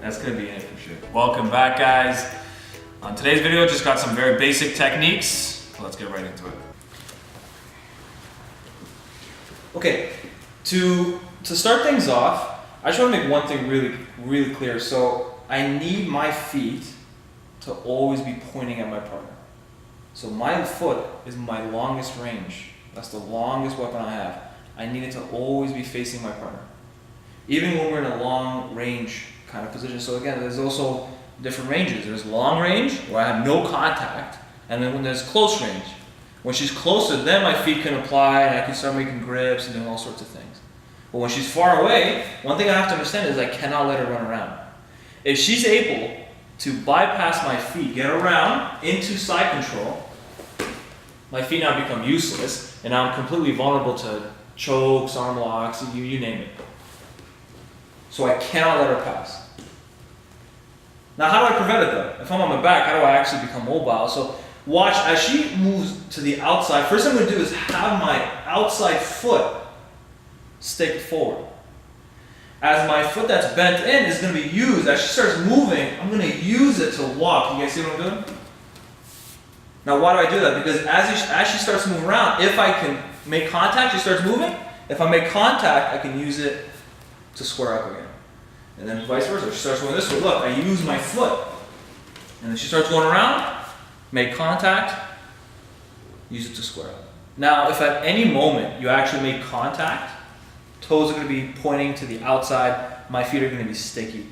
That's gonna be it for sure. Welcome back, guys. On today's video, just got some very basic techniques. Let's get right into it. Okay, to start things off, I just want to make one thing really clear. So I need my feet to always be pointing at my partner. So my foot is my longest range. That's the longest weapon I have. I need it to always be facing my partner. Even when we're in a long range kind of position. So again, there's also different ranges. There's long range where I have no contact, and then when there's close range. When she's closer, then my feet can apply and I can start making grips and doing all sorts of things. But when she's far away, one thing I have to understand is I cannot let her run around. If she's able to bypass my feet, get around into side control, my feet now become useless, and now I'm completely vulnerable to chokes, arm locks, you name it. So I cannot let her pass. Now how do I prevent it though? If I'm on my back, how do I actually become mobile? So watch as she moves to the outside. First thing I'm going to do is have my outside foot stick forward. As my foot that's bent in is going to be used, as she starts moving, I'm going to use it to walk. You guys see what I'm doing? Now why do I do that? Because as she starts moving around, if I can make contact, she starts moving. If I make contact, I can use it to square up again. And then vice versa. She starts going this way. Look, I use my foot. And then she starts going around, make contact, use it to square up. Now, if at any moment you actually make contact, toes are going to be pointing to the outside, my feet are going to be sticky.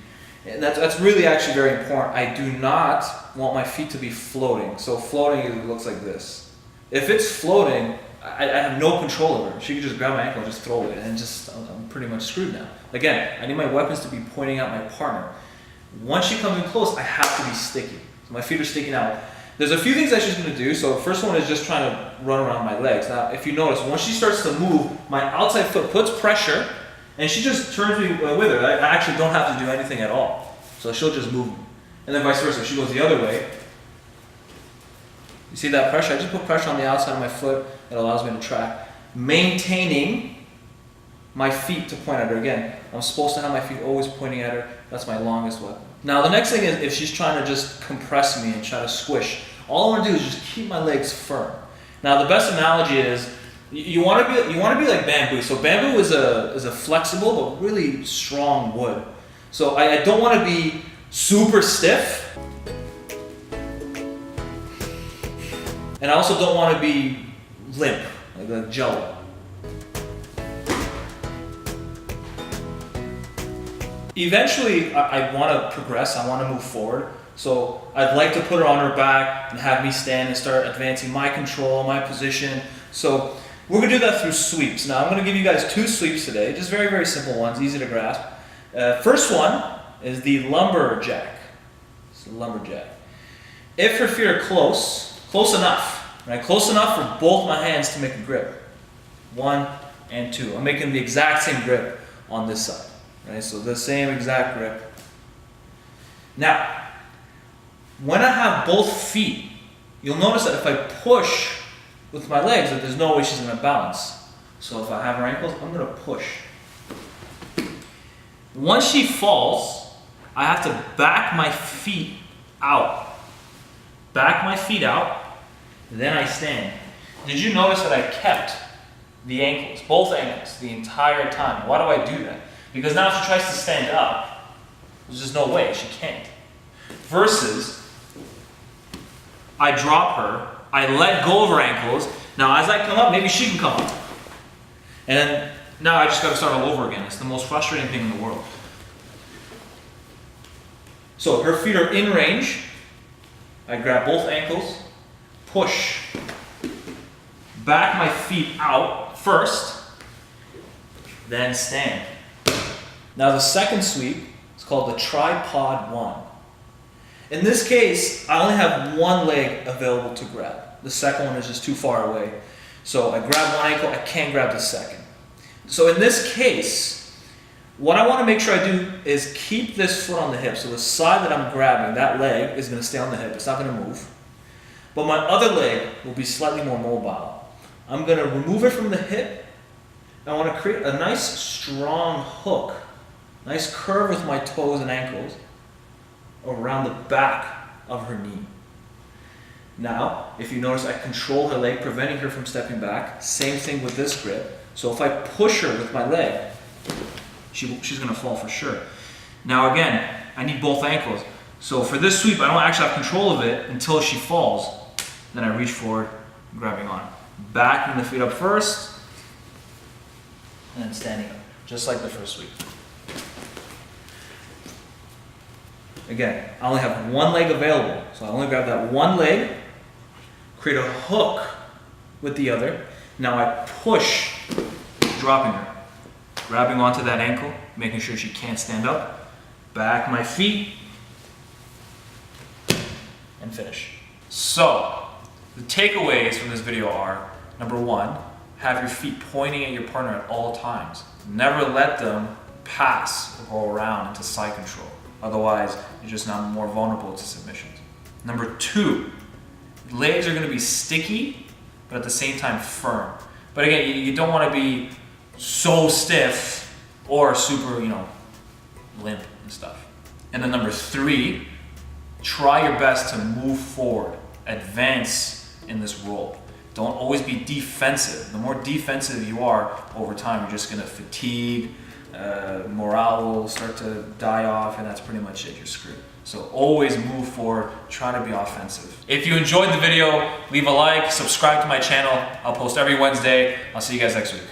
And that's really actually very important. I do not want my feet to be floating. So floating, it looks like this. If it's floating, I have no control over her. She can just grab my ankle and just throw it, and I'm pretty much screwed now. Again, I need my weapons to be pointing at my partner. Once she comes in close, I have to be sticky. So my feet are sticking out. There's a few things that she's going to do. So the first one is just trying to run around my legs. Now, if you notice, once she starts to move, my outside foot puts pressure, and she just turns me with her. I actually don't have to do anything at all. So she'll just move me. And then vice versa. She goes the other way. You see that pressure? I just put pressure on the outside of my foot. It allows me to track. Maintaining my feet to point at her. Again, I'm supposed to have my feet always pointing at her. That's my longest weapon. Now the next thing is if she's trying to just compress me and try to squish, all I want to do is just keep my legs firm. Now the best analogy is you want to be like bamboo. So bamboo is a flexible but really strong wood. So I don't want to be super stiff, and I also don't want to be limp, like a jello. Eventually, I want to progress, I want to move forward. So I'd like to put her on her back and have me stand and start advancing my control, my position. So we're going to do that through sweeps. Now I'm going to give you guys 2 sweeps today, just very simple ones, easy to grasp. First one is the lumberjack. It's the lumberjack. If her feet are close enough, right? Close enough for both my hands to make a grip. 1 and 2. I'm making the exact same grip on this side. Right? So the same exact grip. Now, when I have both feet, you'll notice that if I push with my legs, that there's no way she's going to balance. So if I have her ankles, I'm going to push. Once she falls, I have to back my feet out. Back my feet out, then I stand. Did you notice that I kept the ankles, both ankles, the entire time? Why do I do that? Because now if she tries to stand up, there's just no way, she can't. Versus, I drop her, I let go of her ankles. Now as I come up, maybe she can come up. And now I just got to start all over again. It's the most frustrating thing in the world. So her feet are in range. I grab both ankles, push, back my feet out first, then stand. Now the second sweep is called the tripod 1. In this case, I only have one leg available to grab. The second one is just too far away. So I grab one ankle, I can't grab the second. So in this case, what I want to make sure I do is keep this foot on the hip. So the side that I'm grabbing, that leg, is going to stay on the hip. It's not going to move. But my other leg will be slightly more mobile. I'm going to remove it from the hip. I want to create a nice strong hook Nice curve with my toes and ankles around the back of her knee. Now, if you notice, I control her leg, preventing her from stepping back. Same thing with this grip. So if I push her with my leg, she's gonna fall for sure. Now again, I need both ankles. So for this sweep, I don't actually have control of it until she falls. Then I reach forward, grabbing on. Backing the feet up first, and then standing up, just like the first sweep. Again, I only have one leg available, so I only grab that one leg, create a hook with the other. Now I push, dropping her, grabbing onto that ankle, making sure she can't stand up, back my feet, and finish. So, the takeaways from this video are, number one, have your feet pointing at your partner at all times. Never let them pass or go around into side control. Otherwise, you're just now more vulnerable to submissions. Number two, legs are gonna be sticky, but at the same time firm. But again, you don't wanna be so stiff or super, limp and stuff. And then number three, try your best to move forward, advance in this role. Don't always be defensive. The more defensive you are over time, you're just gonna fatigue, morale will start to die off, and that's pretty much it, you're screwed. So always move forward, try to be offensive. If you enjoyed the video, leave a like, subscribe to my channel. I'll post every Wednesday. I'll see you guys next week.